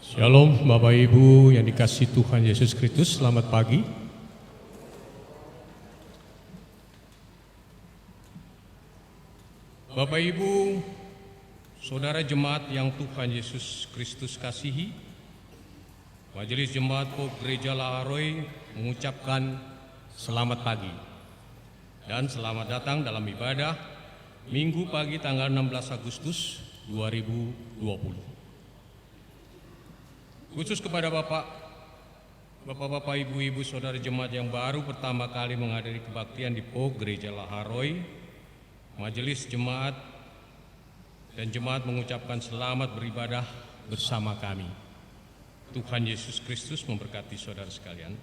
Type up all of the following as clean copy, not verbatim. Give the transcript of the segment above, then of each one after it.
Shalom Bapak Ibu yang dikasihi Tuhan Yesus Kristus, selamat pagi. Bapak Ibu, Saudara jemaat yang Tuhan Yesus Kristus kasihi, Majelis Jemaat Pop Gereja Laharoy mengucapkan selamat pagi dan selamat datang dalam ibadah Minggu pagi tanggal 16 Agustus 2020. Khusus kepada Bapak-Bapak, Ibu-Ibu, Saudara jemaat yang baru pertama kali menghadiri kebaktian di Pop Gereja Laharoy, Majelis Jemaat dan Jemaat mengucapkan selamat beribadah bersama kami. Tuhan Yesus Kristus memberkati saudara sekalian.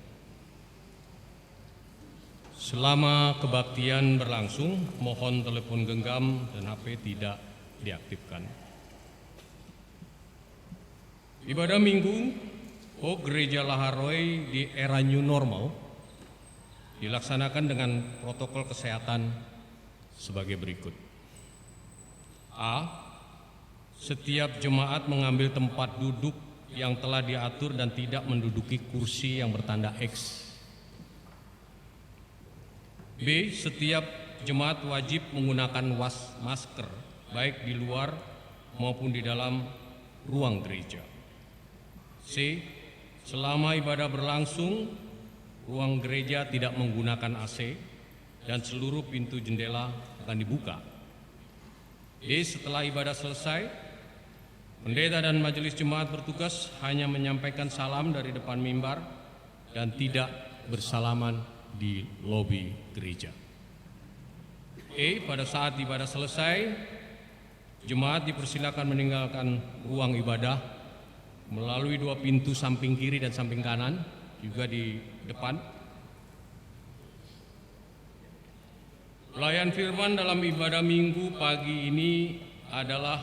Selama kebaktian berlangsung, mohon telepon genggam dan HP tidak diaktifkan. Ibadah Minggu Pop Gereja Laharoy di era new normal dilaksanakan dengan protokol kesehatan sebagai berikut. A. Setiap jemaat mengambil tempat duduk yang telah diatur dan tidak menduduki kursi yang bertanda X. B. Setiap jemaat wajib menggunakan masker baik di luar maupun di dalam ruang gereja. C. Selama ibadah berlangsung, ruang gereja tidak menggunakan AC dan seluruh pintu jendela akan dibuka. D. Setelah ibadah selesai, pendeta dan majelis jemaat bertugas hanya menyampaikan salam dari depan mimbar dan tidak bersalaman di lobi gereja. E. Pada saat ibadah selesai, jemaat dipersilakan meninggalkan ruang ibadah melalui dua pintu samping kiri dan samping kanan, juga di depan. Pelayan firman dalam ibadah Minggu pagi ini adalah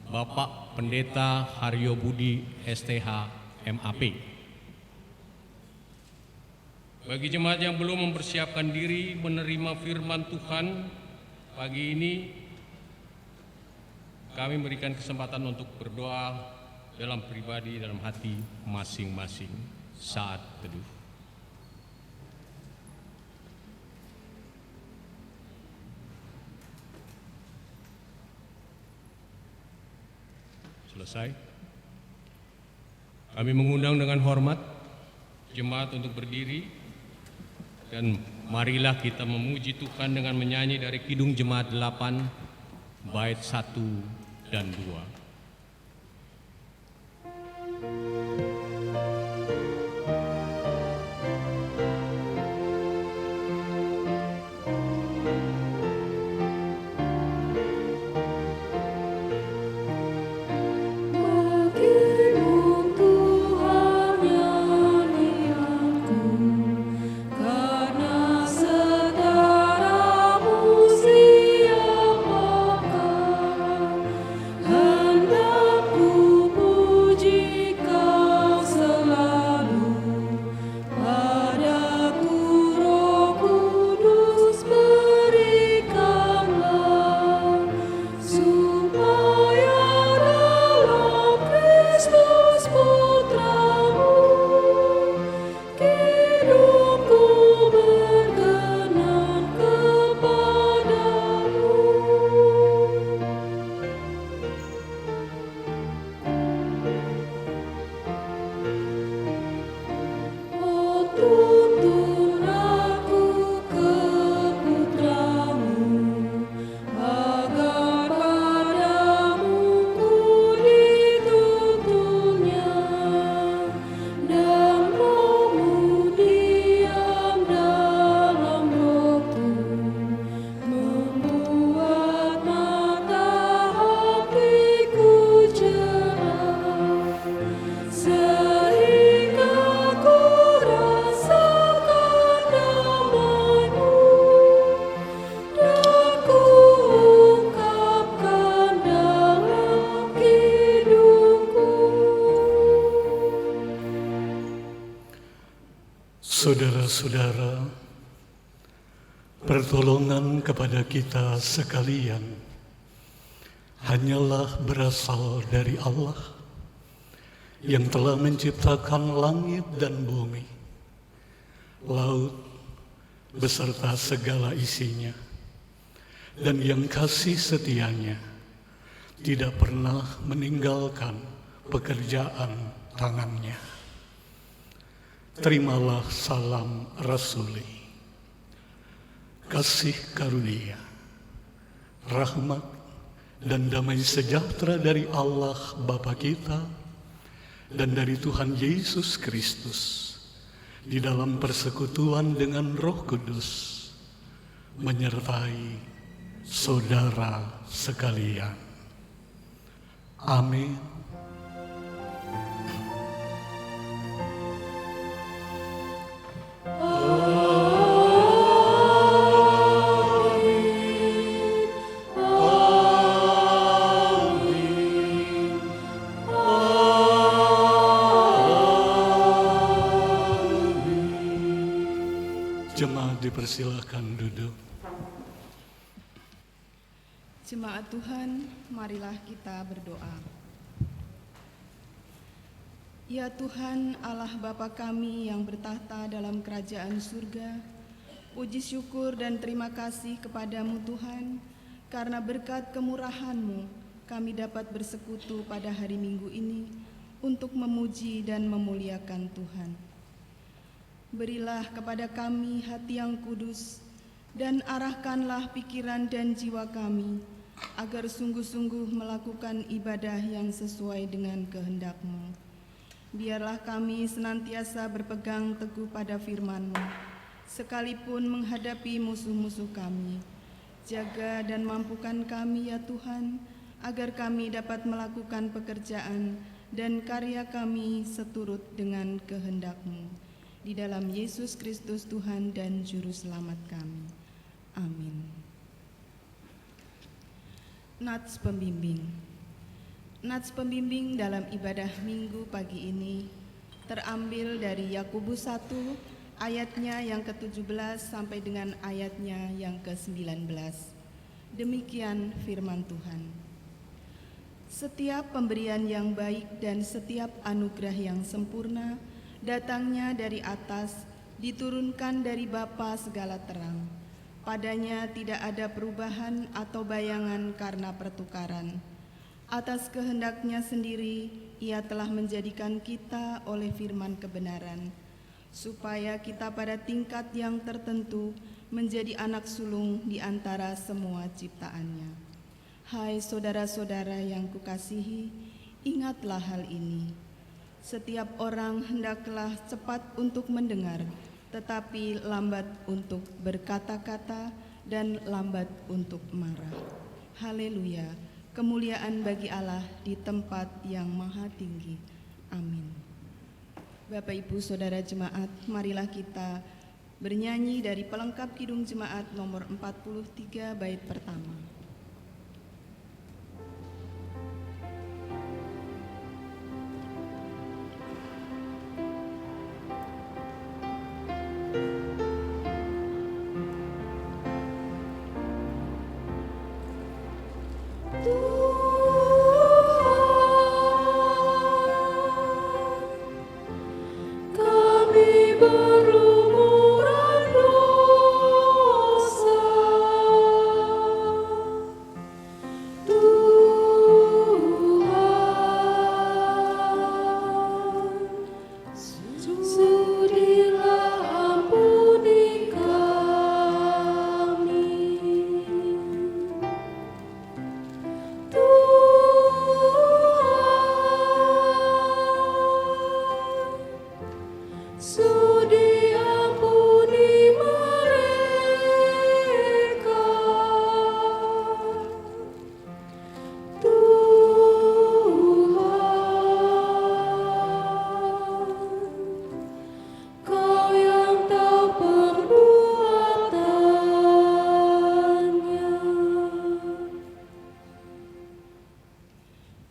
Bapak Pendeta Haryo Budi STH MAP. Bagi jemaat yang belum mempersiapkan diri menerima firman Tuhan pagi ini, kami berikan kesempatan untuk berdoa dalam pribadi, dalam hati masing-masing saat teduh. Selesai. Kami mengundang dengan hormat jemaat untuk berdiri dan marilah kita memuji Tuhan dengan menyanyi dari Kidung Jemaat 8 bait 1 dan 2. Saudara-saudara, pertolongan kepada kita sekalian hanyalah berasal dari Allah yang telah menciptakan langit dan bumi, laut beserta segala isinya, dan yang kasih setianya tidak pernah meninggalkan pekerjaan tangannya. Terimalah salam rasuli, kasih karunia, rahmat dan damai sejahtera dari Allah Bapa kita dan dari Tuhan Yesus Kristus di dalam persekutuan dengan Roh Kudus menyertai saudara sekalian. Amin. Jemaat dipersilakan duduk. Jemaat Tuhan, marilah kita berdoa. Ya Tuhan, Allah Bapa kami yang bertahta dalam kerajaan surga, puji syukur dan terima kasih kepadamu Tuhan, karena berkat kemurahan-Mu kami dapat bersekutu pada hari Minggu ini untuk memuji dan memuliakan Tuhan. Berilah kepada kami hati yang kudus dan arahkanlah pikiran dan jiwa kami agar sungguh-sungguh melakukan ibadah yang sesuai dengan kehendak-Mu. Biarlah kami senantiasa berpegang teguh pada firman-Mu, sekalipun menghadapi musuh-musuh kami. Jaga dan mampukan kami ya Tuhan, agar kami dapat melakukan pekerjaan dan karya kami seturut dengan kehendak-Mu. Di dalam Yesus Kristus Tuhan dan Juru Selamat kami. Amin. Nats pembimbing. Nats pembimbing dalam ibadah Minggu pagi ini terambil dari Yakobus 1 ayatnya yang ke-17 sampai dengan ayatnya yang ke-19. Demikian firman Tuhan. Setiap pemberian yang baik dan setiap anugerah yang sempurna datangnya dari atas, diturunkan dari Bapa segala terang. Padanya tidak ada perubahan atau bayangan karena pertukaran. Atas kehendaknya sendiri, Ia telah menjadikan kita oleh firman kebenaran, supaya kita pada tingkat yang tertentu menjadi anak sulung di antara semua ciptaannya. Hai saudara-saudara yang kukasihi, ingatlah hal ini. Setiap orang hendaklah cepat untuk mendengar, tetapi lambat untuk berkata-kata dan lambat untuk marah. Haleluya, kemuliaan bagi Allah di tempat yang maha tinggi. Amin. Bapak Ibu Saudara Jemaat, marilah kita bernyanyi dari pelengkap Kidung Jemaat nomor 43 bait pertama.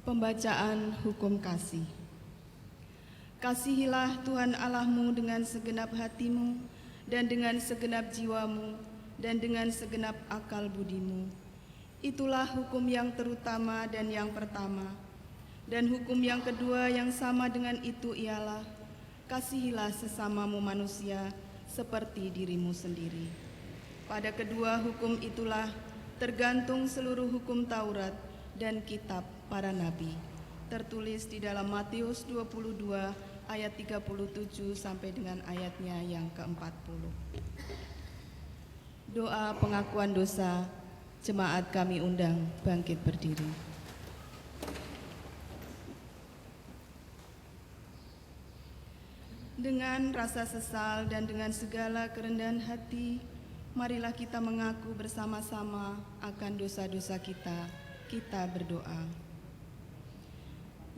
Pembacaan Hukum Kasih. Kasihilah Tuhan Allahmu dengan segenap hatimu dan dengan segenap jiwamu dan dengan segenap akal budimu. Itulah hukum yang terutama dan yang pertama. Dan hukum yang kedua yang sama dengan itu ialah, kasihilah sesamamu manusia seperti dirimu sendiri. Pada kedua hukum itulah tergantung seluruh hukum Taurat dan kitab para nabi, tertulis di dalam Matius 22 ayat 37 sampai dengan ayatnya yang ke-40. Doa pengakuan dosa, jemaat kami undang bangkit berdiri. Dengan rasa sesal dan dengan segala kerendahan hati, marilah kita mengaku bersama-sama akan dosa-dosa kita. Kita berdoa.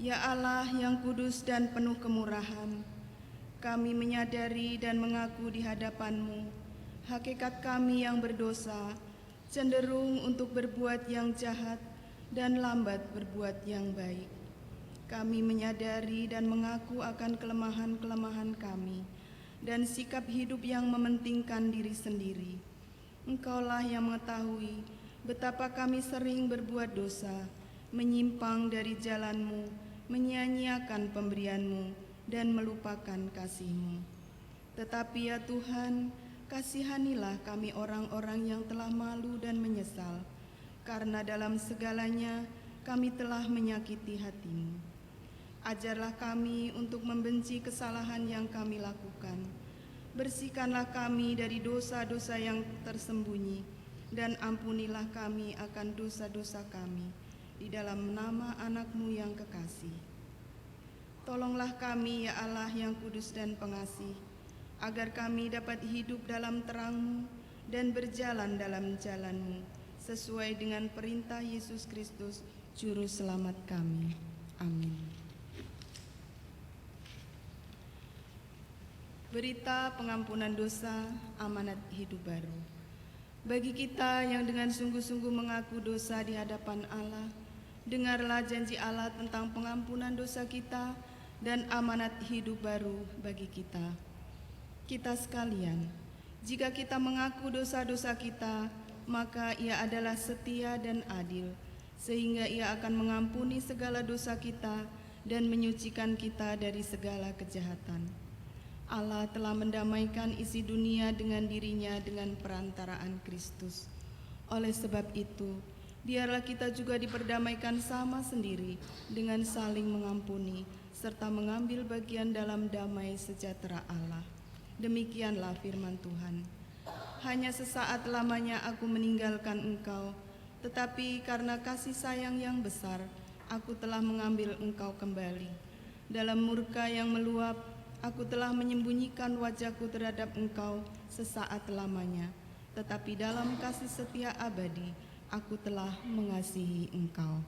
Ya Allah yang kudus dan penuh kemurahan, kami menyadari dan mengaku di hadapan-Mu hakikat kami yang berdosa, cenderung untuk berbuat yang jahat dan lambat berbuat yang baik. Kami menyadari dan mengaku akan kelemahan-kelemahan kami dan sikap hidup yang mementingkan diri sendiri. Engkaulah yang mengetahui betapa kami sering berbuat dosa, menyimpang dari jalan-Mu, menyia-nyiakan pemberian-Mu, dan melupakan kasih-Mu. Tetapi ya Tuhan, kasihanilah kami orang-orang yang telah malu dan menyesal, karena dalam segalanya kami telah menyakiti hati-Mu. Ajarlah kami untuk membenci kesalahan yang kami lakukan. Bersihkanlah kami dari dosa-dosa yang tersembunyi, dan ampunilah kami akan dosa-dosa kami, di dalam nama anak-Mu yang kekasih. Tolonglah kami ya Allah yang kudus dan pengasih, agar kami dapat hidup dalam terang-Mu dan berjalan dalam jalan-Mu, sesuai dengan perintah Yesus Kristus, Juru Selamat kami. Amin. Berita pengampunan dosa, amanat hidup baru. Bagi kita yang dengan sungguh-sungguh mengaku dosa di hadapan Allah, dengarlah janji Allah tentang pengampunan dosa kita dan amanat hidup baru bagi kita. Kita sekalian, jika kita mengaku dosa-dosa kita, maka Ia adalah setia dan adil, sehingga Ia akan mengampuni segala dosa kita dan menyucikan kita dari segala kejahatan. Allah telah mendamaikan isi dunia dengan dirinya dengan perantaraan Kristus. Oleh sebab itu, biarlah kita juga diperdamaikan sama sendiri dengan saling mengampuni, serta mengambil bagian dalam damai sejahtera Allah. Demikianlah firman Tuhan. Hanya sesaat lamanya aku meninggalkan engkau, tetapi karena kasih sayang yang besar, aku telah mengambil engkau kembali. Dalam murka yang meluap, aku telah menyembunyikan wajahku terhadap engkau sesaat lamanya, tetapi dalam kasih setia abadi, aku telah mengasihi engkau.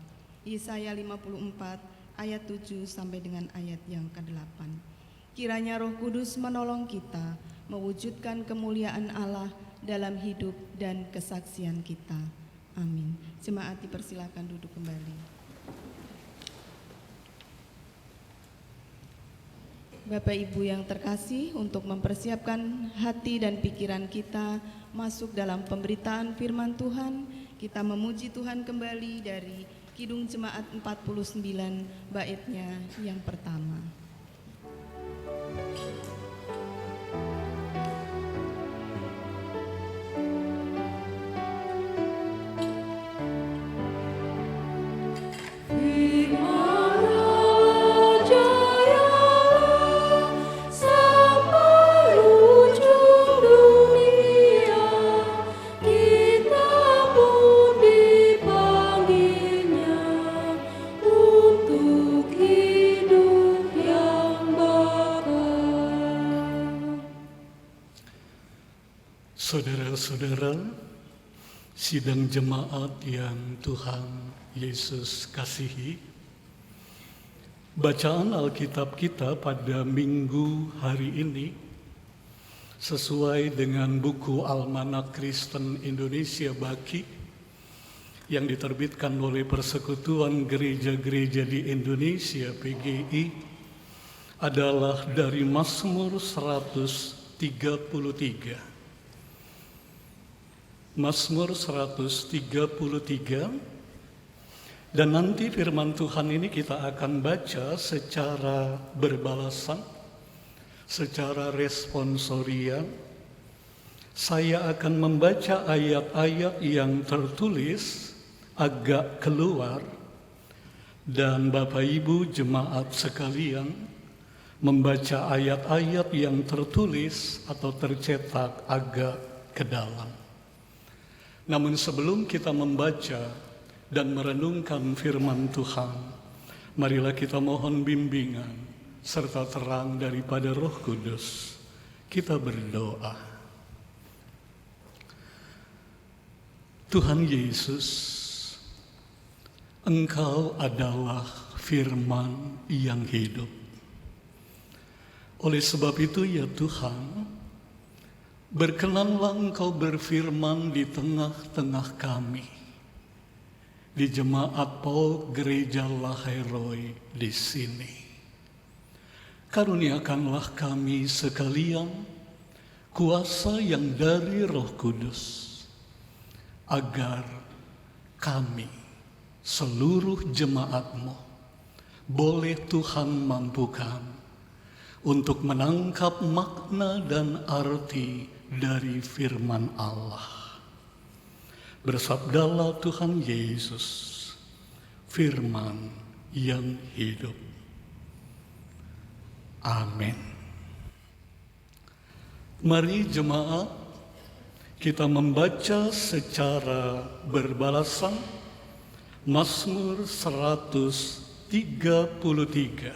Yesaya 54 ayat 7 sampai dengan ayat yang ke-8. Kiranya Roh Kudus menolong kita mewujudkan kemuliaan Allah dalam hidup dan kesaksian kita. Amin. Jemaat dipersilakan duduk kembali. Bapak Ibu yang terkasih, untuk mempersiapkan hati dan pikiran kita masuk dalam pemberitaan firman Tuhan, kita memuji Tuhan kembali dari Kidung Jemaat 49 baitnya yang pertama. Saudara-saudara, sidang jemaat yang Tuhan Yesus kasihi, bacaan Alkitab kita pada minggu hari ini sesuai dengan buku Almanak Kristen Indonesia Baki yang diterbitkan oleh Persekutuan Gereja-Gereja di Indonesia PGI adalah dari Mazmur 133. Mazmur 133 Dan nanti firman Tuhan ini kita akan baca secara berbalasan, secara responsorial. Saya akan membaca ayat-ayat yang tertulis agak keluar, dan Bapak Ibu jemaat sekalian membaca ayat-ayat yang tertulis atau tercetak agak ke dalam. Namun sebelum kita membaca dan merenungkan firman Tuhan, marilah kita mohon bimbingan serta terang daripada Roh Kudus. Kita berdoa. Tuhan Yesus, Engkau adalah firman yang hidup. Oleh sebab itu ya Tuhan, berkenanlah Engkau berfirman di tengah-tengah kami, di jemaat PAUK Gereja Laheroi di sini. Karuniakanlah kami sekalian kuasa yang dari Roh Kudus, agar kami, seluruh jemaat-Mu, boleh Tuhan mampukan untuk menangkap makna dan arti dari firman Allah. Bersabdalah Tuhan Yesus, firman yang hidup. Amin. Mari jemaat, kita membaca secara berbalasan Mazmur 133.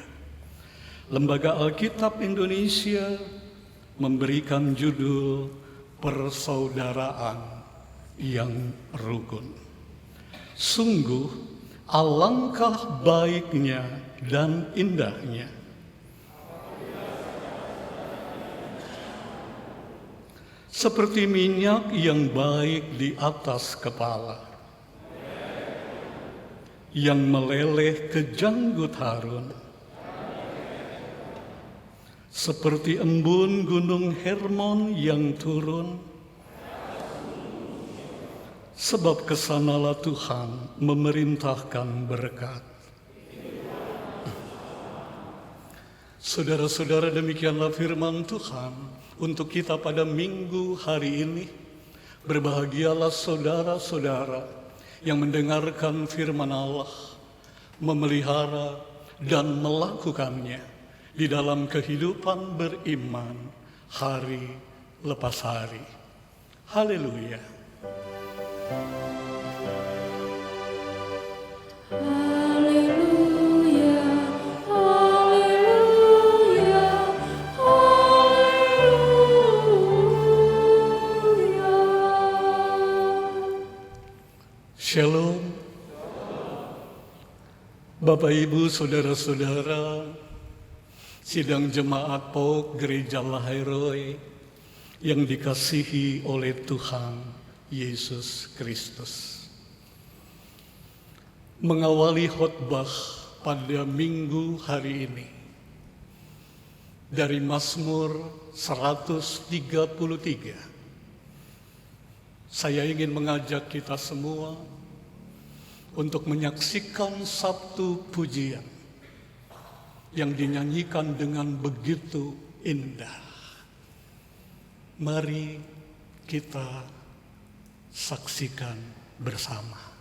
Lembaga Alkitab Indonesia memberikan judul Persaudaraan yang rukun. Sungguh alangkah baiknya dan indahnya seperti minyak yang baik di atas kepala, yang meleleh ke janggut Harun, seperti embun gunung Hermon yang turun. Sebab kesanalah Tuhan memerintahkan berkat. Saudara-saudara, demikianlah firman Tuhan untuk kita pada minggu hari ini. Berbahagialah saudara-saudara yang mendengarkan firman Allah, memelihara dan melakukannya di dalam kehidupan beriman hari lepas hari. Haleluya. Haleluya, haleluya, haleluya. Shalom. Bapak, Ibu, saudara-saudara, sidang jemaat PAUK Gereja Laheroi yang dikasihi oleh Tuhan Yesus Kristus. Mengawali khotbah pada minggu hari ini dari Mazmur 133, saya ingin mengajak kita semua untuk menyaksikan satu pujian yang dinyanyikan dengan begitu indah. Mari kita saksikan bersama.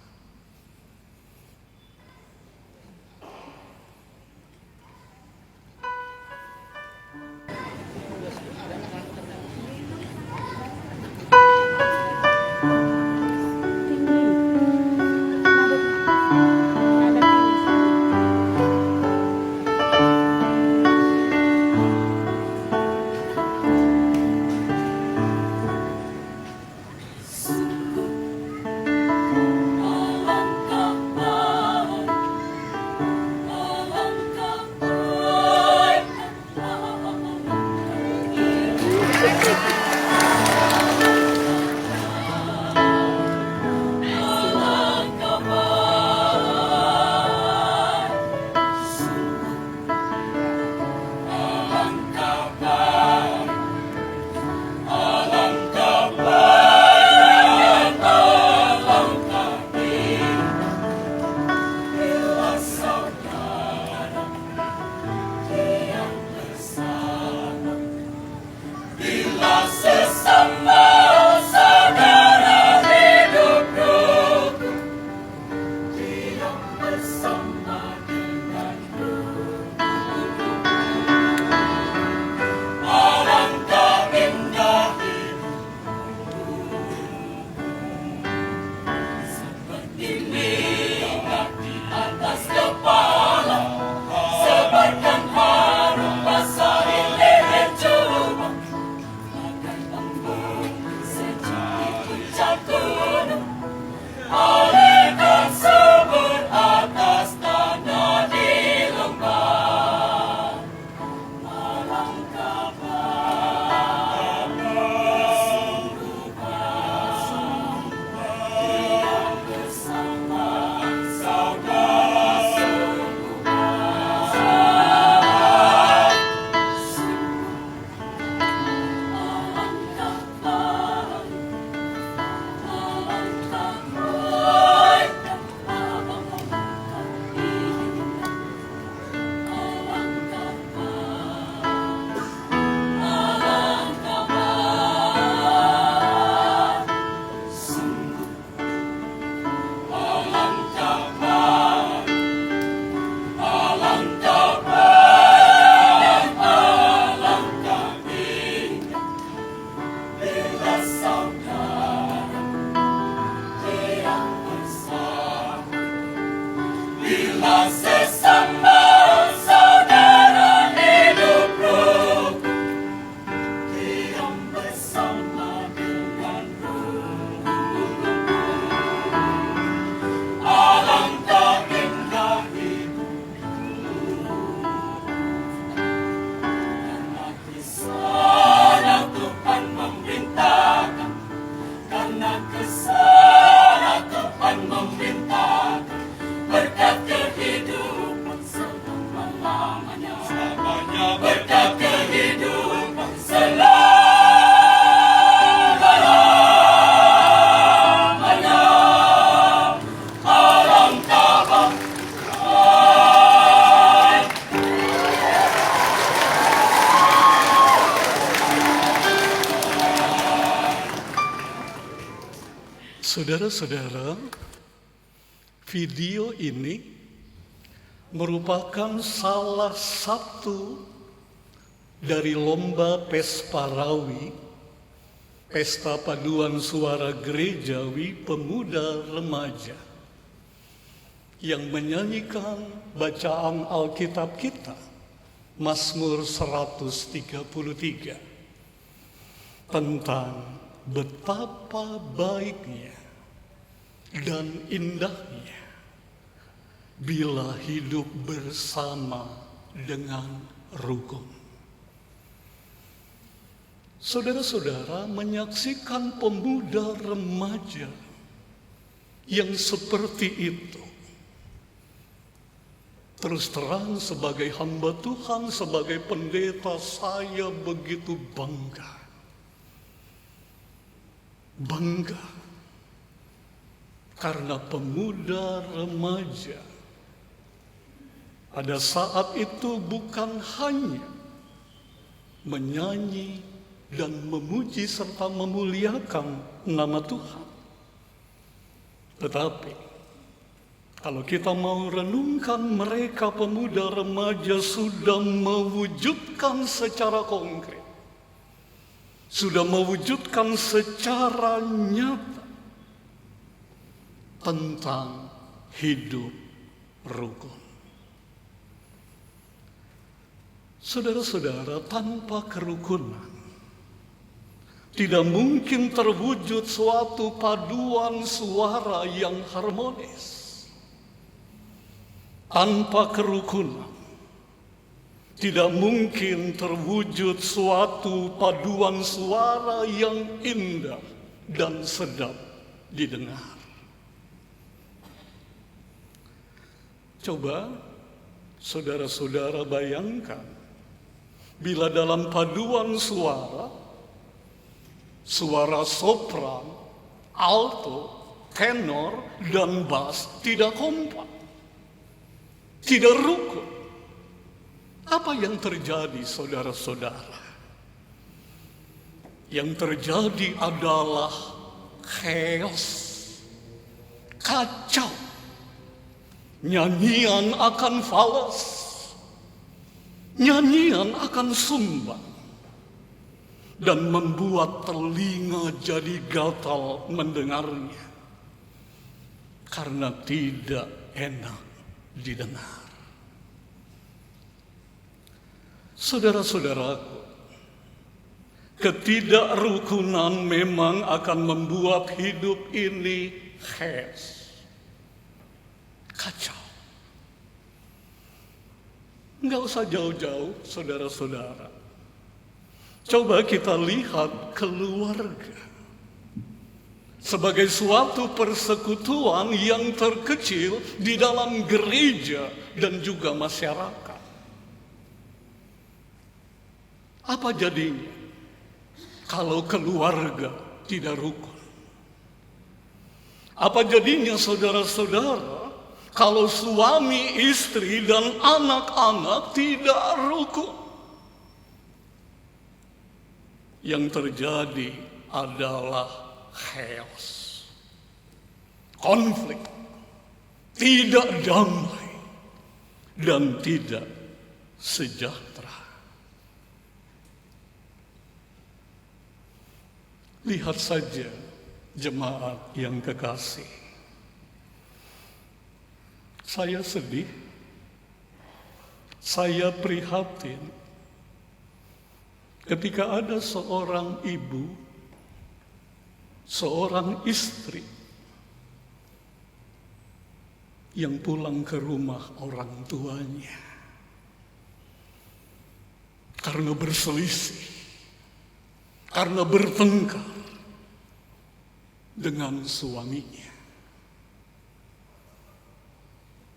Saudara-saudara, video ini merupakan salah satu dari lomba Pesparawi, Pesta Paduan Suara Gerejawi Pemuda Remaja, yang menyanyikan bacaan Alkitab kita, Mazmur 133, tentang betapa baiknya dan indahnya bila hidup bersama dengan rukun. Saudara-saudara, menyaksikan pemuda remaja yang seperti itu, terus terang sebagai hamba Tuhan, sebagai pendeta, saya begitu bangga. Karena pemuda remaja pada saat itu bukan hanya menyanyi dan memuji serta memuliakan nama Tuhan, tetapi kalau kita mau renungkan, mereka pemuda remaja sudah mewujudkan secara konkret, sudah mewujudkan secara nyata tentang hidup rukun. Saudara-saudara, tanpa kerukunan tidak mungkin terwujud suatu paduan suara yang harmonis. Tanpa kerukunan tidak mungkin terwujud suatu paduan suara yang indah dan sedap didengar. Coba saudara-saudara bayangkan, bila dalam paduan suara, suara sopran, alto, tenor, dan bass tidak kompak, tidak rukun, apa yang terjadi, saudara-saudara? Yang terjadi adalah chaos, kacau. Nyanyian akan falas, nyanyian akan sumbang, dan membuat telinga jadi gatal mendengarnya, karena tidak enak didengar. Saudara-saudaraku, ketidakrukunan memang akan membuat hidup ini chaos, kacau. Nggak usah jauh-jauh, saudara-saudara. Coba kita lihat keluarga sebagai suatu persekutuan yang terkecil di dalam gereja dan juga masyarakat. Apa jadinya kalau keluarga tidak rukun? Apa jadinya, saudara-saudara, kalau suami, istri, dan anak-anak tidak rukun? Yang terjadi adalah chaos, konflik, tidak damai, dan tidak sejahtera. Lihat saja jemaat yang kekasih. Saya sedih, saya prihatin ketika ada seorang ibu, seorang istri yang pulang ke rumah orang tuanya karena berselisih, karena bertengkar dengan suaminya.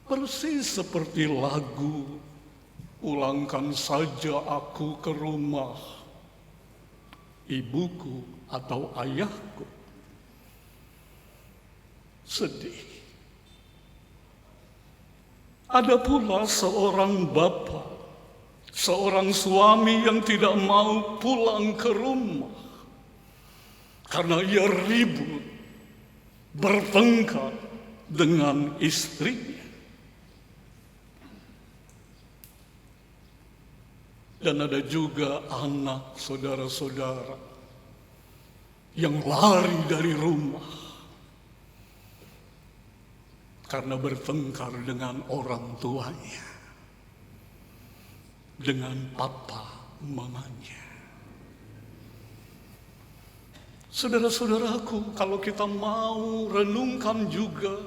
Persis seperti lagu Pulangkan saja aku ke rumah ibuku atau ayahku. Sedih. Ada pula seorang bapa, seorang suami yang tidak mau pulang ke rumah karena ia ribut, bertengkar dengan istrinya. Dan ada juga anak saudara-saudara yang lari dari rumah karena bertengkar dengan orang tuanya, dengan papa mamanya. Saudara-saudaraku, kalau kita mau renungkan juga,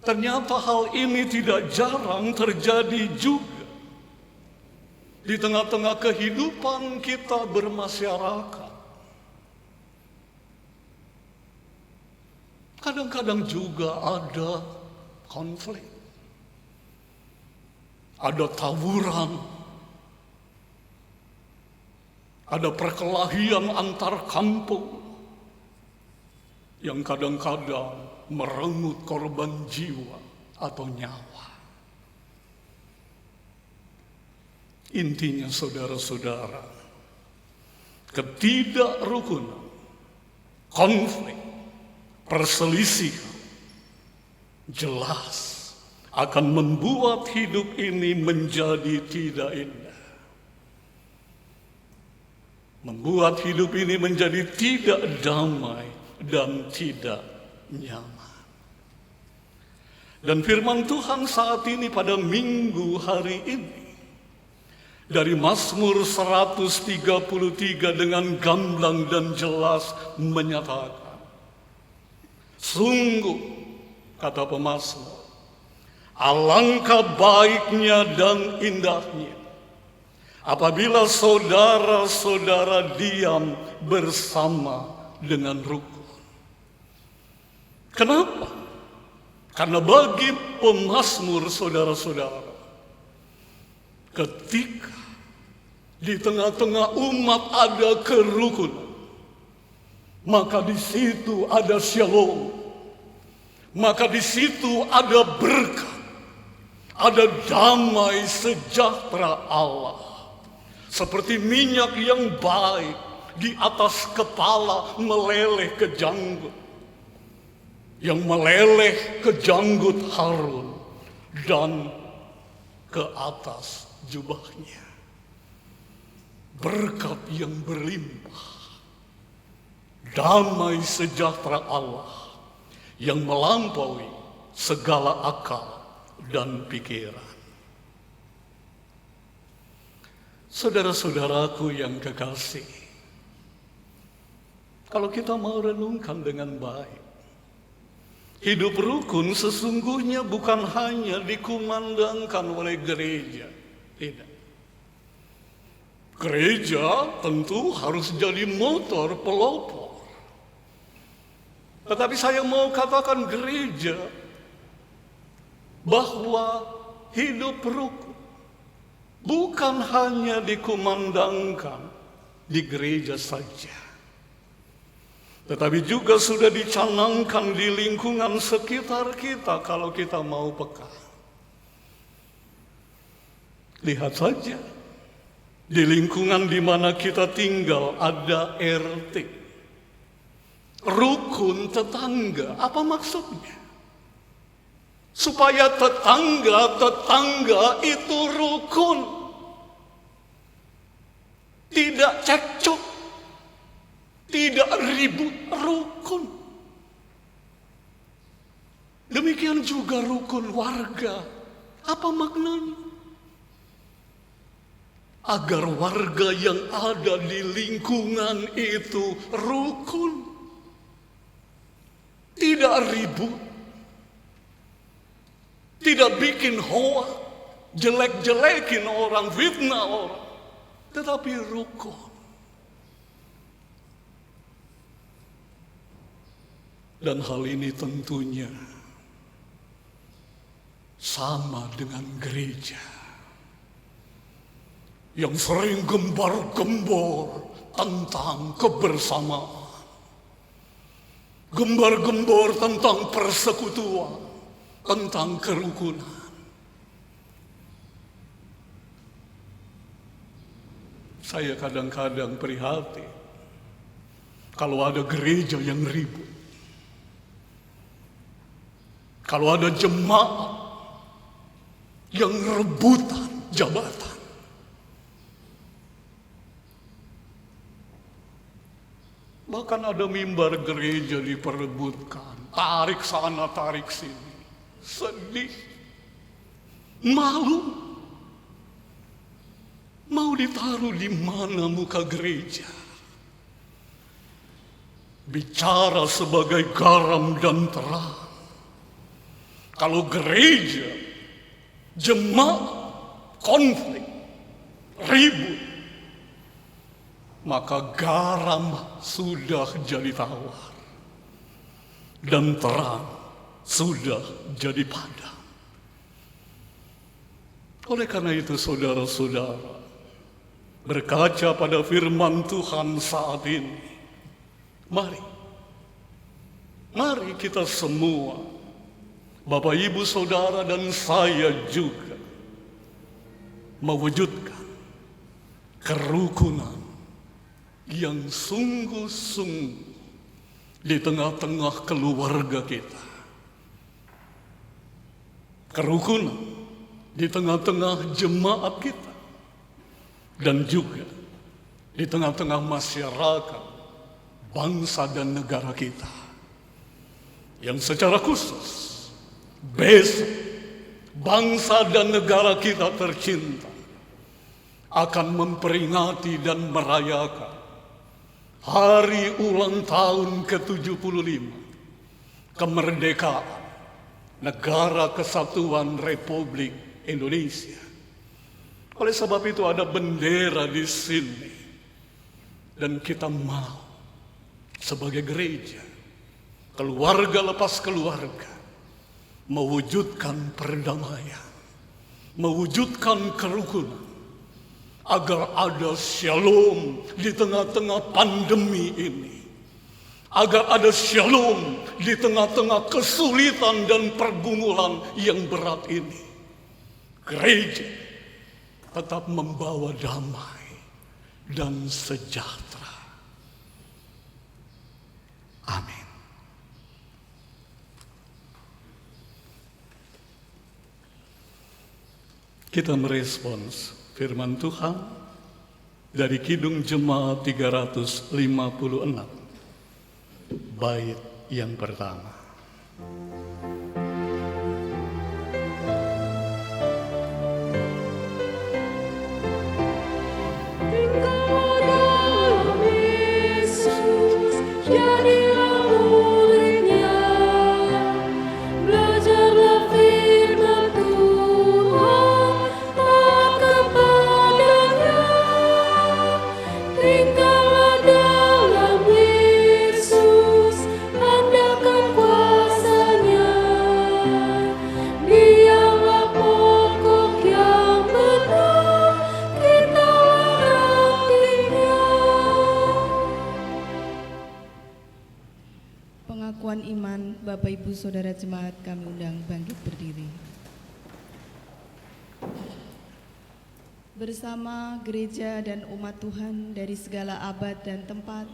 ternyata hal ini tidak jarang terjadi juga di tengah-tengah kehidupan kita bermasyarakat. Kadang-kadang juga ada konflik, ada tawuran, ada perkelahian antar kampung yang kadang-kadang merenggut korban jiwa atau nyawa. Intinya saudara-saudara, ketidakrukunan, konflik, perselisihan jelas akan membuat hidup ini menjadi tidak indah. Membuat hidup ini menjadi tidak damai dan tidak nyaman. Dan firman Tuhan saat ini pada minggu hari ini dari Mazmur 133 dengan gamblang dan jelas menyatakan, sungguh, kata pemazmur, alangkah baiknya dan indahnya apabila saudara-saudara diam bersama dengan rukun. Kenapa? Karena bagi pemazmur saudara-saudara, ketika di tengah-tengah umat ada kerukunan, maka di situ ada shalom, maka di situ ada berkat, ada damai sejahtera Allah, seperti minyak yang baik di atas kepala meleleh ke janggut, yang meleleh ke janggut Harun dan ke atas jubahnya. Berkat yang berlimpah, damai sejahtera Allah yang melampaui segala akal dan pikiran. Saudara-saudaraku yang kekasih, kalau kita mau renungkan dengan baik, hidup rukun sesungguhnya bukan hanya dikumandangkan oleh gereja. Tidak. Gereja tentu harus jadi motor pelopor. Tetapi saya mau katakan gereja bahwa hidup rukun bukan hanya dikumandangkan di gereja saja, tetapi juga sudah dicanangkan di lingkungan sekitar kita kalau kita mau peka. Lihat saja, di lingkungan di mana kita tinggal ada RT, rukun tetangga. Apa maksudnya? Supaya tetangga-tetangga itu rukun, tidak cekcok, tidak ribut, rukun. Demikian juga rukun warga. Apa maknanya? Agar warga yang ada di lingkungan itu rukun, tidak ribut, tidak bikin hoa, jelek-jelekin orang, fitnah orang, tetapi rukun. Dan hal ini tentunya sama dengan gereja. yang sering gembar-gembor tentang kebersamaan, gembar-gembor tentang persekutuan, tentang kerukunan. Saya kadang-kadang prihatin kalau ada gereja yang ribut, kalau ada jemaat yang rebutan jabatan. Bahkan ada mimbar gereja diperebutkan, tarik sana, tarik sini. Sedih, malu. Mau ditaruh di mana muka gereja? Bicara sebagai garam dan terang. Kalau gereja, jemaat, konflik, ribut, maka garam sudah jadi tawar dan terang sudah jadi padam. Oleh karena itu, saudara-saudara, berkaca pada firman Tuhan saat ini, mari kita semua, Bapak, Ibu, Saudara, dan saya juga, mewujudkan kerukunan yang sungguh-sungguh di tengah-tengah keluarga kita. Kerukunan di tengah-tengah jemaat kita. Dan juga di tengah-tengah masyarakat, bangsa dan negara kita. Yang secara khusus, besok bangsa dan negara kita tercinta akan memperingati dan merayakan hari ulang tahun ke-75 kemerdekaan Negara Kesatuan Republik Indonesia. Oleh sebab itu ada bendera di sini. Dan kita mau sebagai gereja, keluarga lepas keluarga, mewujudkan perdamaian, mewujudkan kerukunan, agar ada shalom di tengah-tengah pandemi ini, agar ada shalom di tengah-tengah kesulitan dan pergumulan yang berat ini. Gereja tetap membawa damai dan sejahtera. Amin. Kita merespons firman Tuhan dari Kidung Jemaat 356, bait yang pertama. Bapak, Ibu, Saudara jemaat, kami undang bangkit berdiri. Bersama gereja dan umat Tuhan dari segala abad dan tempat,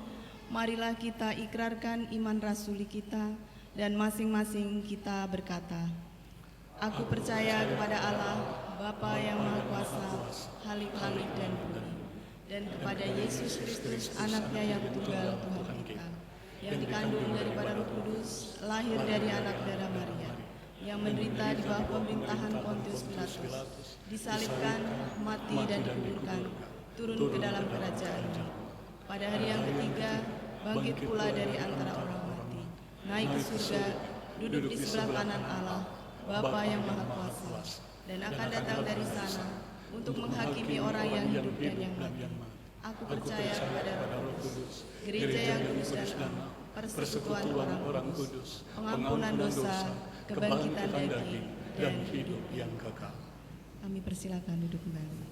marilah kita ikrarkan iman rasuli kita dan masing-masing kita berkata, Aku percaya kepada Allah, Bapa yang Maha Kuasa, Khalik langit dan bumi, dan kepada Yesus Kristus, anaknya yang tunggal Tuhan kita, yang dikandung daripada Roh Kudus, lahir dari anak darah Maria, yang menderita di bawah pemerintahan Pontius Pilatus, disalibkan, mati dan dikuburkan, turun ke dalam kerajaan-Nya. Pada hari yang ketiga, bangkit pula dari antara orang mati, naik ke surga, duduk di sebelah kanan Allah, Bapa yang Maha Kuasa, dan akan datang dari sana untuk menghakimi orang yang hidup dan yang mati. Aku percaya kepada Roh Kudus, gereja yang kudus dan am, persekutuan orang kudus, pengampunan dosa, kebangkitan daging, dan hidup yang kekal. Kami persilakan duduk kembali.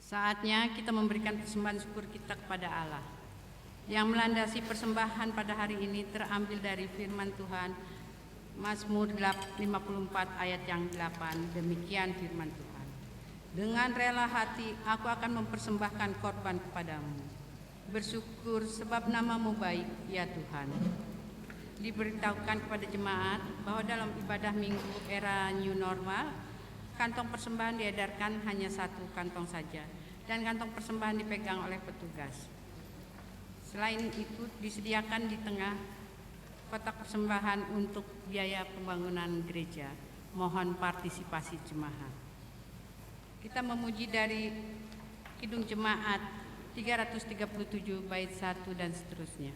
Saatnya kita memberikan persembahan syukur kita kepada Allah. Yang melandasi persembahan pada hari ini terambil dari firman Tuhan, Mazmur 54 ayat yang 8. Demikian firman Tuhan. Dengan rela hati aku akan mempersembahkan korban kepadamu. Bersyukur sebab nama-Mu baik, ya Tuhan. Diberitahukan kepada jemaat bahwa dalam ibadah minggu era new normal, kantong persembahan diedarkan hanya satu kantong saja, dan kantong persembahan dipegang oleh petugas. Selain itu disediakan di tengah kotak persembahan untuk biaya pembangunan gereja. Mohon partisipasi jemaat. Kita memuji dari Kidung Jemaat 337 bait 1 dan seterusnya.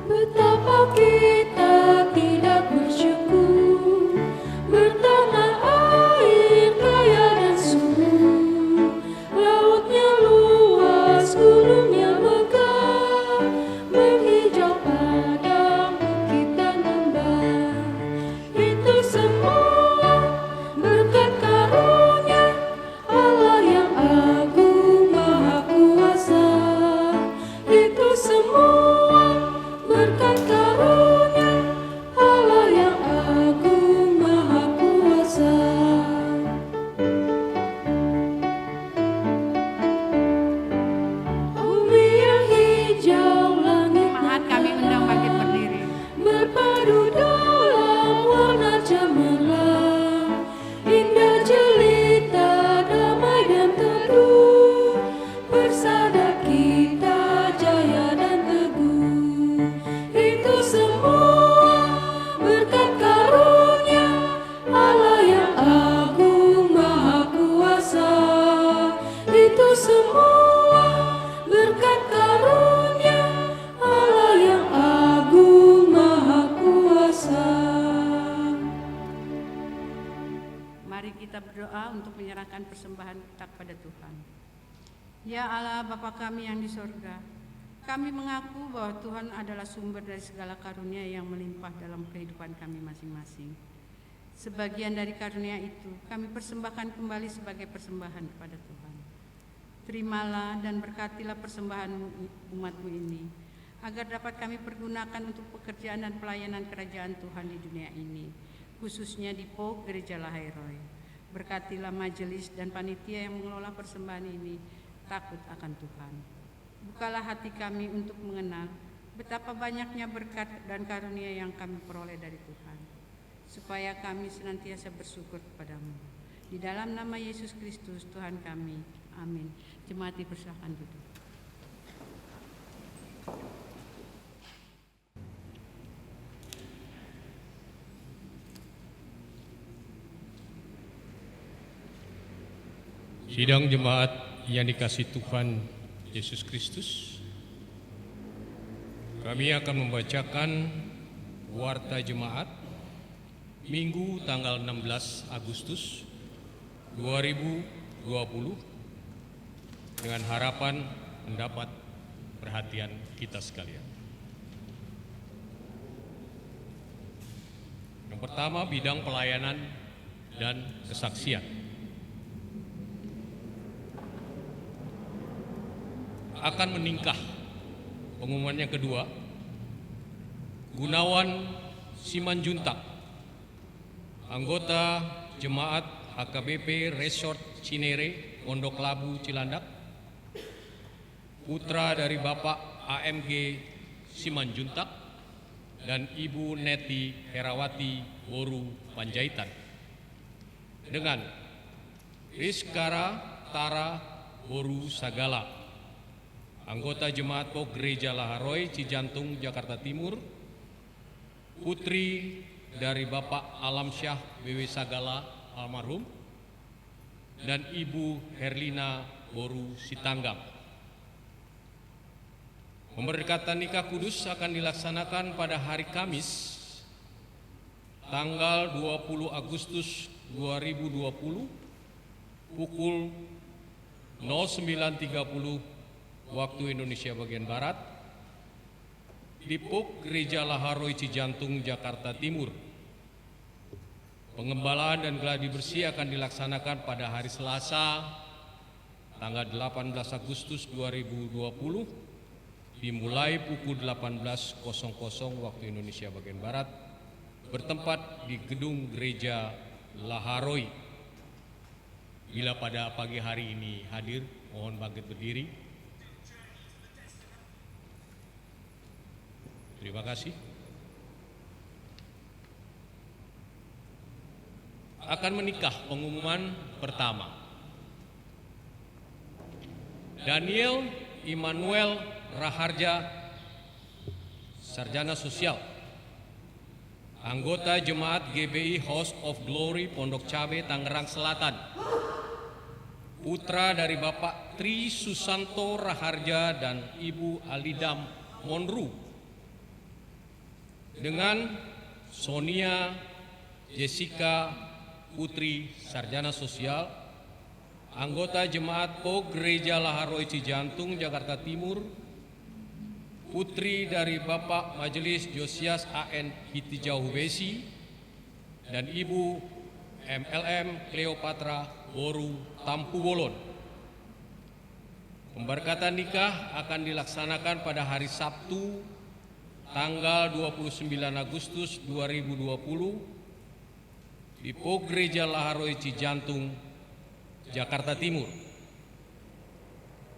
Betapa kita tidak bersyukur, bertanah air kaya dan subur, lautnya luas, gunungnya megah, menghijau padang, bukit dan lembah. Itu semua berkat karunia Allah yang agung maha kuasa. Itu semua berkat karunia Allah yang agung maha kuasa. Bumi yang hijau, langit Jemaat kami undang bangkit berdiri. berpadu dalam warna cemerlang, indah jelita, damai dan teduh, bersada kita jaya dan teguh. Itu semua berkat karunia Allah yang agung maha kuasa. Itu semua berkat karunia Allah yang agung maha kuasa. Mari kita berdoa untuk menyerahkan persembahan kita kepada Tuhan. Ya Allah, Bapa kami yang di sorga, kami mengaku bahwa Tuhan adalah sumber dari segala karunia yang melimpah dalam kehidupan kami masing-masing. Sebagian dari karunia itu kami persembahkan kembali sebagai persembahan kepada Tuhan. Terimalah dan berkatilah persembahan umat-Mu ini, agar dapat kami pergunakan untuk pekerjaan dan pelayanan kerajaan Tuhan di dunia ini, khususnya di PO Gereja Lahairoi. Berkatilah majelis dan panitia yang mengelola persembahan ini takut akan Tuhan. Bukalah hati kami untuk mengenal betapa banyaknya berkat dan karunia yang kami peroleh dari Tuhan, supaya kami senantiasa bersyukur kepadamu. Di dalam nama Yesus Kristus Tuhan kami, amin. Jemaat dipersilakan duduk. Sidang jemaat yang dikasihi Tuhan Yesus Kristus, kami akan membacakan warta jemaat Minggu tanggal 16 Agustus 2020 dengan harapan mendapat perhatian kita sekalian. Yang pertama, bidang pelayanan dan kesaksian. Akan meningkah. Pengumuman yang kedua, Gunawan Simanjuntak, anggota Jemaat HKBP Resort Cinere, Pondok Labu, Cilandak, putra dari Bapak AMG Simanjuntak dan Ibu Neti Herawati Boru Panjaitan, dengan Rizkara Tara Boru Sagala, anggota Jemaat PO Gereja Lahairoi, Cijantung, Jakarta Timur, putri dari Bapak Alamsyah BW Sagala almarhum, dan Ibu Herlina Boru Sitanggam. Pemberkatan nikah kudus akan dilaksanakan pada hari Kamis tanggal 20 Agustus 2020 pukul 09.30 waktu Indonesia bagian Barat di POK Gereja Laharoi Cijantung, Jakarta Timur. Pengembalaan dan gladi bersih akan dilaksanakan pada hari Selasa, tanggal 18 Agustus 2020, dimulai pukul 18.00 waktu Indonesia bagian Barat, bertempat di gedung Gereja Laharoi. Bila pada pagi hari ini hadir, mohon bangkit berdiri. Terima kasih. Akan menikah pengumuman pertama. Daniel Immanuel Raharja, Sarjana Sosial, anggota Jemaat GBI House of Glory Pondok Cabe, Tangerang Selatan, putra dari Bapak Tri Susanto Raharja dan Ibu Alidam Monru, dengan Sonia Jessica Putri, Sarjana Sosial, anggota Jemaat POK Gereja Laharoi Cijantung, Jakarta Timur, putri dari Bapak Majelis Josias A.N. Hitijau Besi, dan Ibu MLM Cleopatra Boru Tampu Bolon. Pemberkatan nikah akan dilaksanakan pada hari Sabtu, tanggal 29 Agustus 2020, di POK Gereja Laharoi Cijantung, Jakarta Timur.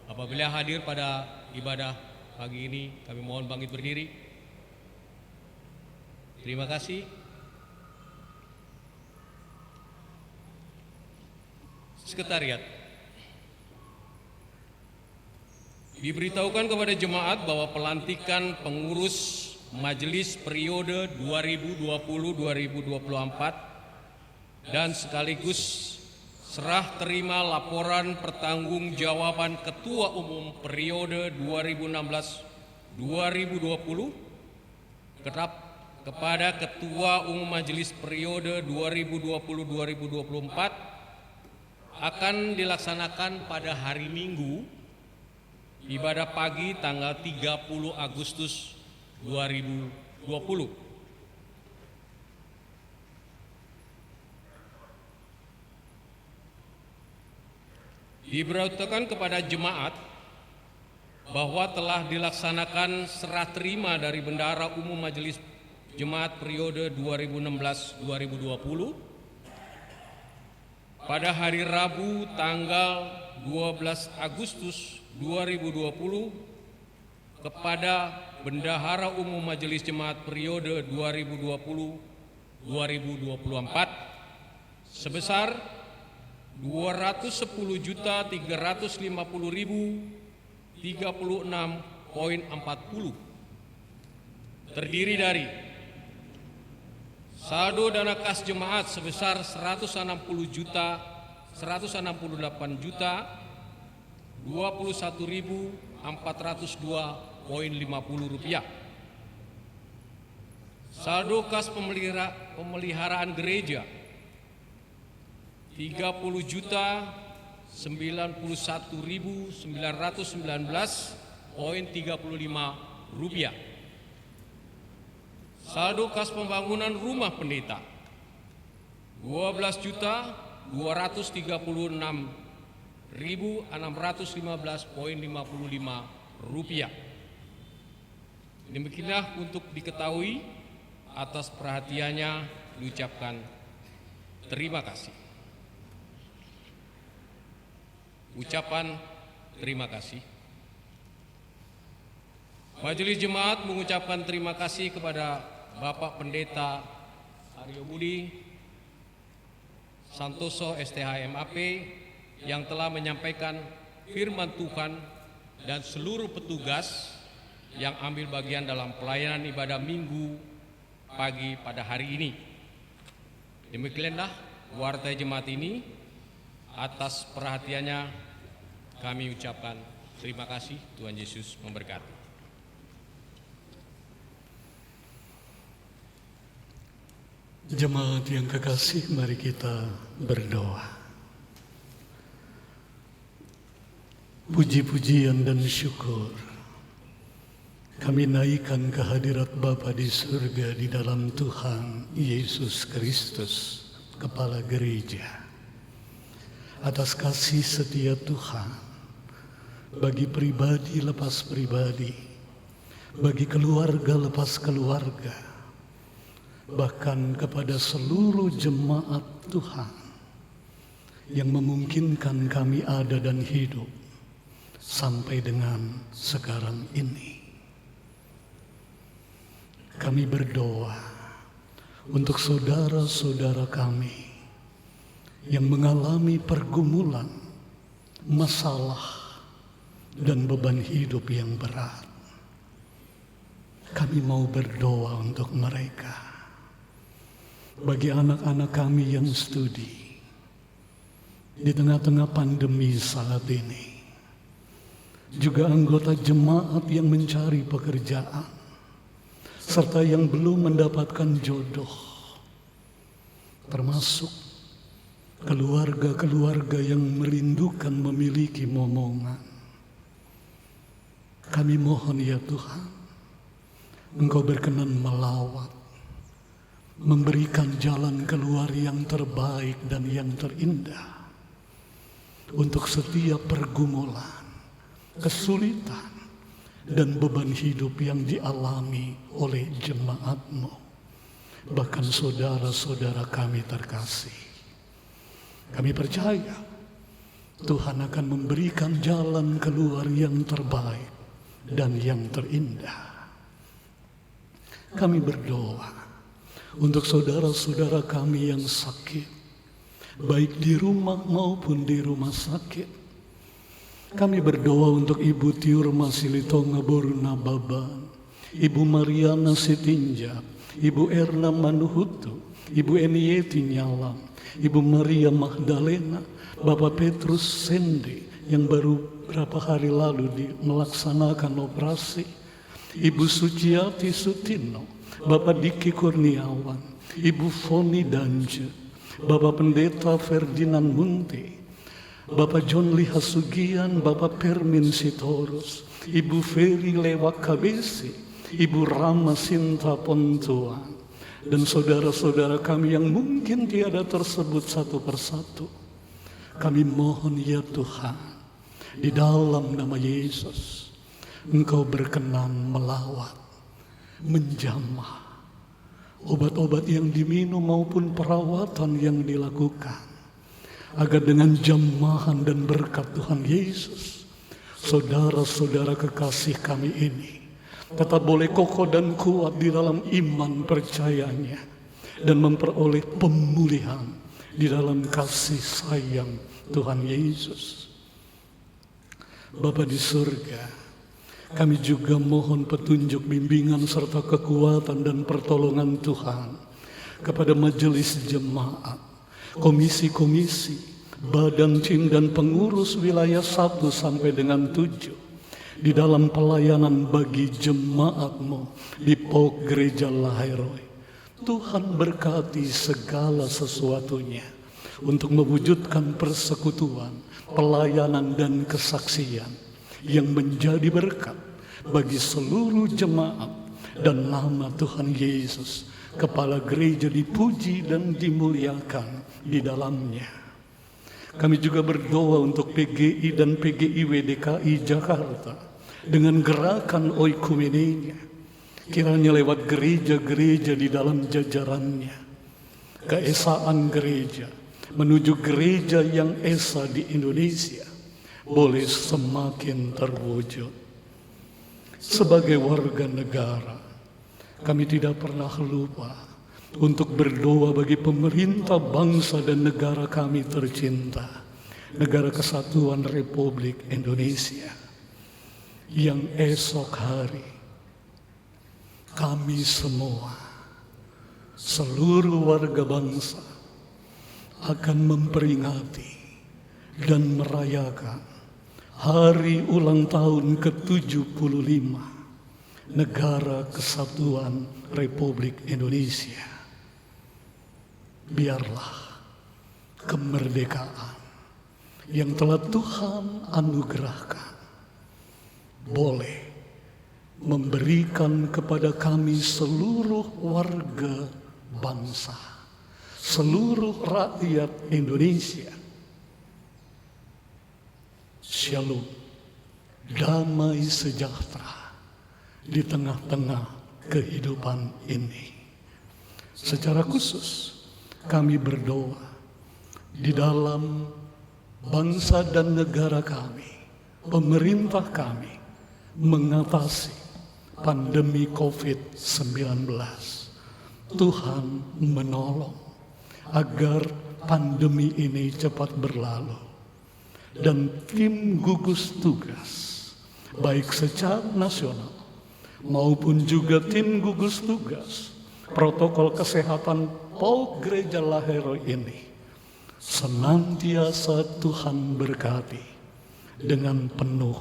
Apabila hadir pada ibadah pagi ini, kami mohon bangkit berdiri. Terima kasih. Sekretariat, diberitahukan kepada jemaat bahwa pelantikan pengurus majelis periode 2020-2024 dan sekaligus serah terima laporan pertanggungjawaban Ketua Umum periode 2016-2020 kepada Ketua Umum Majelis periode 2020-2024 akan dilaksanakan pada hari Minggu, ibadah pagi tanggal 30 Agustus 2020. Diberitahukan kepada jemaat bahwa telah dilaksanakan serah terima dari Bendahara Umum Majelis Jemaat periode 2016-2020 pada hari Rabu tanggal 12 Agustus 2020 kepada Bendahara Umum Majelis Jemaat periode 2020-2024 sebesar 210.350.036,40, terdiri dari saldo dana kas jemaat sebesar 168.021.402,50 rupiah. Saldo kas pemeliharaan gereja 30.091.919,35 rupiah. Saldo kas pembangunan rumah pendeta 12.236.615,55 rupiah. Demikianlah untuk diketahui, atas perhatiannya diucapkan terima kasih. Ucapan terima kasih. Majelis Jemaat mengucapkan terima kasih kepada Bapak Pendeta Aryo Budi Santoso STHMAP yang telah menyampaikan firman Tuhan dan seluruh petugas yang ambil bagian dalam pelayanan ibadah Minggu pagi pada hari ini. Demikianlah warta jemaat ini. Atas perhatiannya kami ucapkan terima kasih. Tuhan Yesus memberkati. Jemaat yang kekasih, mari kita berdoa. Puji-pujian dan syukur Kami naikkan kehadirat Bapa di surga di dalam Tuhan Yesus Kristus, Kepala Gereja, atas kasih setia Tuhan bagi pribadi lepas pribadi, bagi keluarga lepas keluarga, bahkan kepada seluruh jemaat Tuhan yang memungkinkan kami ada dan hidup sampai dengan sekarang ini. Kami berdoa untuk saudara-saudara kami yang mengalami pergumulan, masalah, dan beban hidup yang berat. Kami mau berdoa untuk mereka. Bagi anak-anak kami yang studi di tengah-tengah pandemi saat ini, juga anggota jemaat yang mencari pekerjaan, serta yang belum mendapatkan jodoh, termasuk keluarga-keluarga yang merindukan memiliki momongan. Kami mohon ya Tuhan, Engkau berkenan melawat, memberikan jalan keluar yang terbaik dan yang terindah untuk setiap pergumulan, kesulitan, dan beban hidup yang dialami oleh jemaat-Mu, bahkan saudara-saudara kami terkasih. Kami percaya Tuhan akan memberikan jalan keluar yang terbaik dan yang terindah. Kami berdoa untuk saudara-saudara kami yang sakit, baik di rumah maupun di rumah sakit. Kami berdoa untuk Ibu Tiurma Silitonga Boruna Baban, Ibu Mariana Sitinjak, Ibu Erna Manuhutu, Ibu Enieti Nyalam, Ibu Maria Magdalena, Bapak Petrus Sende yang baru beberapa hari lalu melaksanakan operasi, Ibu Suciati Sutino, Bapak Diki Kurniawan, Ibu Foni Danje, Bapak Pendeta Ferdinand Munte, Bapak John Lihasugian, Bapak Permin Sitorus, Ibu Ferry Lewak Kabesi, Ibu Rama Sinta Pontuan, dan saudara-saudara kami yang mungkin tiada tersebut satu persatu. Kami mohon ya Tuhan, di dalam nama Yesus, Engkau berkenan melawat, menjamah obat-obat yang diminum maupun perawatan yang dilakukan, agar dengan jamahan dan berkat Tuhan Yesus, saudara-saudara kekasih kami ini tetap boleh kokoh dan kuat di dalam iman percayanya dan memperoleh pemulihan di dalam kasih sayang Tuhan Yesus. Bapa di surga, kami juga mohon petunjuk, bimbingan, serta kekuatan dan pertolongan Tuhan kepada majelis jemaat, komisi-komisi, badan tim dan pengurus wilayah 1 sampai dengan 7 di dalam pelayanan bagi jemaat-Mu di POK Gereja Lahairoi. Tuhan berkati segala sesuatunya untuk mewujudkan persekutuan, pelayanan dan kesaksian yang menjadi berkat bagi seluruh jemaat, dan nama Tuhan Yesus Kepala Gereja dipuji dan dimuliakan di dalamnya. Kami juga berdoa untuk PGI dan PGIW DKI Jakarta dengan gerakan oikumeninya. Kiranya lewat gereja-gereja di dalam jajarannya, keesaan gereja menuju gereja yang esa di Indonesia boleh semakin terwujud. Sebagai warga negara, kami tidak pernah lupa untuk berdoa bagi pemerintah bangsa dan negara kami tercinta, Negara Kesatuan Republik Indonesia, yang esok hari kami semua, seluruh warga bangsa, akan memperingati dan merayakan hari ulang tahun ke-75 Negara Kesatuan Republik Indonesia. Biarlah kemerdekaan yang telah Tuhan anugerahkan boleh memberi berikan kepada kami seluruh warga bangsa, seluruh rakyat Indonesia. Shalom, damai sejahtera di tengah-tengah kehidupan ini. Secara khusus kami berdoa di dalam bangsa dan negara kami, pemerintah kami mengatasi pandemi COVID-19. Tuhan menolong agar pandemi ini cepat berlalu. Dan tim gugus tugas, baik secara nasional maupun juga tim gugus tugas protokol kesehatan PAUD Gereja Lahero ini, senantiasa Tuhan berkati dengan penuh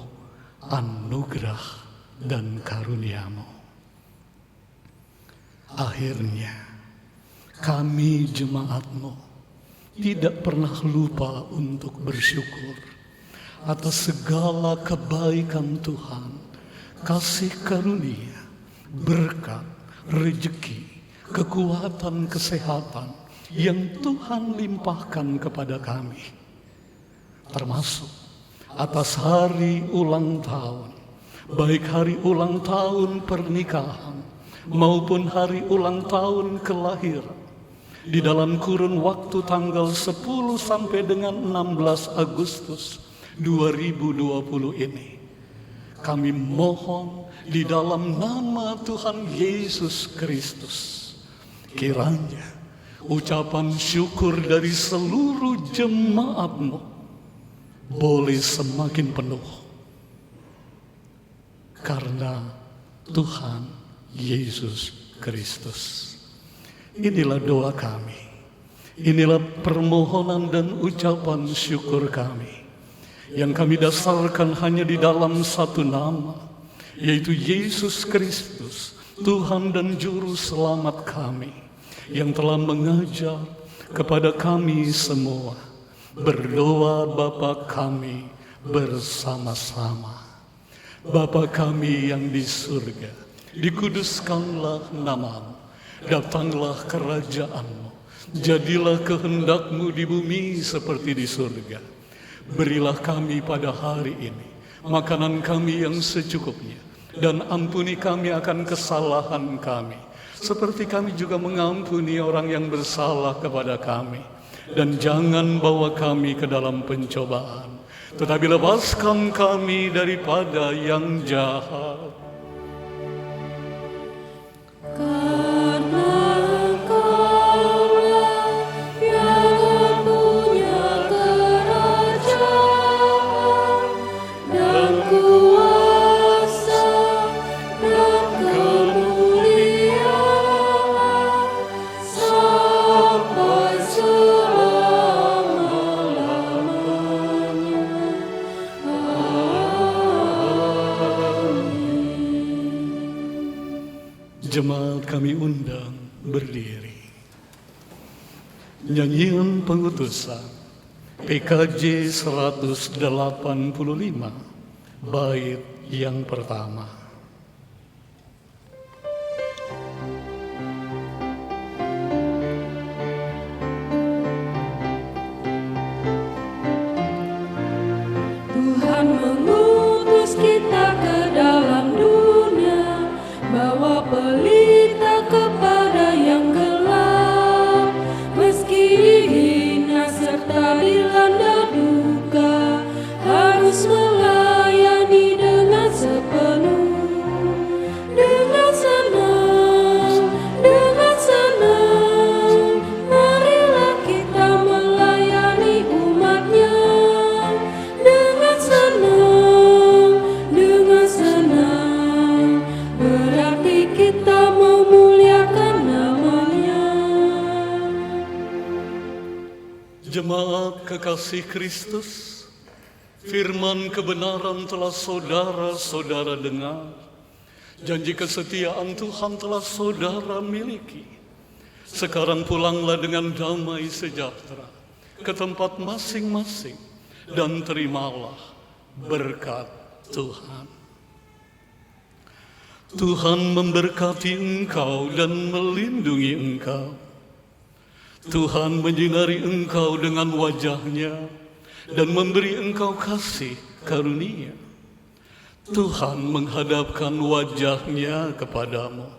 anugerah dan karunia-Mu. Akhirnya kami jemaat-Mu tidak pernah lupa untuk bersyukur atas segala kebaikan Tuhan, kasih karunia, berkat, rezeki, kekuatan, kesehatan yang Tuhan limpahkan kepada kami. Termasuk atas hari ulang tahun, baik hari ulang tahun pernikahan maupun hari ulang tahun kelahiran. Di dalam kurun waktu tanggal 10 sampai dengan 16 Agustus 2020 ini, kami mohon di dalam nama Tuhan Yesus Kristus, kiranya ucapan syukur dari seluruh jemaat-Mu boleh semakin penuh, karena Tuhan Yesus Kristus. Inilah doa kami, inilah permohonan dan ucapan syukur kami, yang kami dasarkan hanya di dalam satu nama, yaitu Yesus Kristus, Tuhan dan Juru Selamat kami, yang telah mengajar kepada kami semua, berdoa Bapa kami bersama-sama. Bapa kami yang di surga, dikuduskanlah nama-Mu. Datanglah kerajaan-Mu, jadilah kehendak-Mu di bumi seperti di surga. Berilah kami pada hari ini makanan kami yang secukupnya, dan ampuni kami akan kesalahan kami, seperti kami juga mengampuni orang yang bersalah kepada kami. Dan jangan bawa kami ke dalam pencobaan, tetapi lepaskan kami daripada yang jahat. Jemaat kami undang berdiri. Nyanyian pengutusan PKJ 185, bait yang pertama. Tuhan mengutus kita ke dalam dunia, bawa pelita kepada yang gelap. Meski dihina serta dilanda duka, harus melayani dengan sepenuh. Dengan senang, marilah kita melayani umat-Nya. Dengan senang, berarti kita memuliakan nama-Nya. Jemaat kekasih Kristus, firman kebenaran telah saudara-saudara dengar. Janji kesetiaan Tuhan telah saudara miliki. Sekarang pulanglah dengan damai sejahtera ke tempat masing-masing dan terimalah berkat Tuhan. Tuhan memberkati engkau dan melindungi engkau. Tuhan menyinari engkau dengan wajah-Nya dan memberi engkau kasih karunia. Tuhan menghadapkan wajah-Nya kepadamu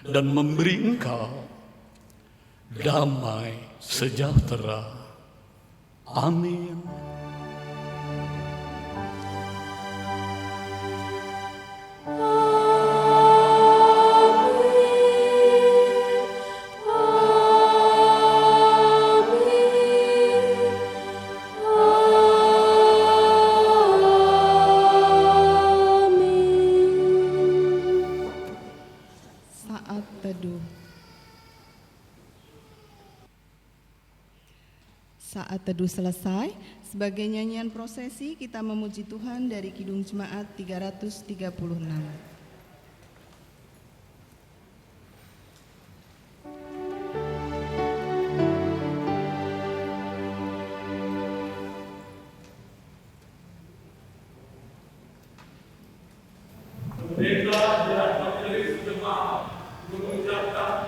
dan memberi engkau damai sejahtera. Amin. Saat teduh. Saat teduh selesai, sebagai nyanyian prosesi kita memuji Tuhan dari Kidung Jemaat 336. Pendeta dan majelis jemaat mengucapkan